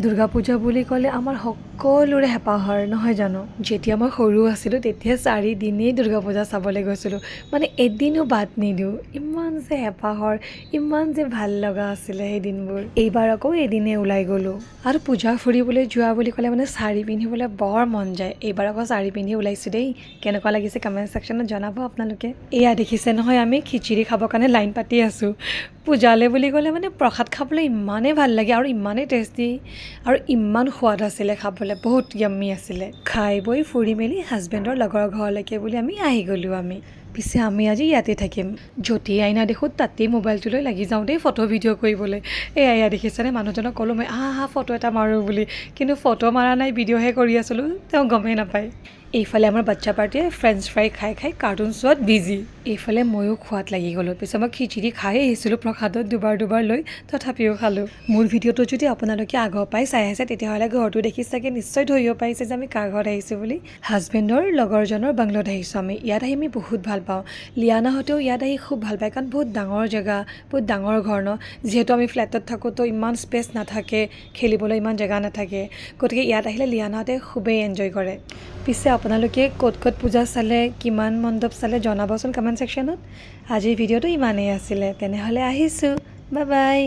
দুৰ্গা পূজা বুলি ক'লে আমাৰ সকলোৰে হেঁপাহৰ নহয় জানো যেতিয়া মই সৰু আছিলোঁ তেতিয়া 4 দিনেই দুৰ্গা পূজা চাবলৈ গৈছিলোঁ মানে এদিনো বাদ নিদিওঁ ইমান যে হেঁপাহৰ ইমান যে ভাল লগা আছিলে সেই দিনবোৰ এইবাৰ আকৌ এদিনে ওলাই গ'লোঁ আৰু পূজা ফুৰিবলৈ যোৱা বুলি ক'লে মানে শাৰী পিন্ধিবলৈ বৰ মন যায় এইবাৰ আকৌ শাৰী পিন্ধি ওলাইছোঁ দেই কেনেকুৱা লাগিছে কমেণ্ট ছেকশ্যনত জনাব আপোনালোকে এয়া দেখিছে নহয় আমি খিচিৰি খাবৰ কাৰণে লাইন পাতি আছোঁ পূজালৈ বুলি ক'লে মানে প্ৰসাদ খাবলৈ ইমানেই ভাল লাগে আৰু ইমানেই টেষ্টি আৰু ইমান সোৱাদ আছিলে খাবলৈ বহুত য়াম্মি আছিলে খাই বৈ ফুৰি মেলি হাজবেণ্ডৰ লগৰ ঘৰলৈকে বুলি আমি আহি গ'লোঁ পিছে আমি আজি ইয়াতে থাকিম য'তেই আইনা দেখোঁ তাতেই মোবাইলটো লৈ লাগি যাওঁ দেই ফটো ভিডিঅ' কৰিবলৈ এয়া দেখিছেনে মানুহজনক ক'লোঁ মই আহা ফটো এটা মাৰোঁ বুলি কিন্তু ফটো মাৰা নাই ভিডিঅ'হে কৰি আছিলোঁ তেওঁ গমেই নাপায় এইফালে আমাৰ বাচ্চা পাৰ্টিয়ে ফ্ৰেঞ্চ ফ্ৰাই খাই খাই কাৰ্টুন চোৱাত বিজি এইফালে ময়ো খোৱাত লাগি গ'লোঁ পিছত মই খিচিৰি খাই আহিছিলোঁ প্ৰসাদত দুবাৰ লৈ তথাপিও খালোঁ মোৰ ভিডিঅ'টো যদি আপোনালোকে আগৰ পৰাই চাই আছে তেতিয়াহ'লে ঘৰটো দেখি চাগে নিশ্চয় ধৰিব পাৰিছে যে আমি কাৰ ঘৰত আহিছোঁ বুলি হাজবেণ্ডৰ লগৰজনৰ বাংলোত আহিছোঁ আমি ইয়াত আহি আমি বহুত ভাল পাওঁ লিয়ানাহঁতেও ইয়াত আহি খুব ভাল পায় কাৰণ বহুত ডাঙৰ জেগা বহুত ডাঙৰ ঘৰ ন যিহেতু আমি ফ্লেটত থাকোঁ তো ইমান স্পেচ নাথাকে খেলিবলৈ ইমান জেগা নাথাকে গতিকে ইয়াত আহিলে লিয়ানাহঁতে খুবেই এনজয় কৰে পিছে আপোনালোকে ক'ত ক'ত পূজা চালে কিমান মণ্ডপ চালে জনাবচোন কমেণ্ট ছেকশ্যনত আজিৰ ভিডিঅ'টো ইমানেই আছিলে তেনেহ'লে আহিছোঁ বাই বাই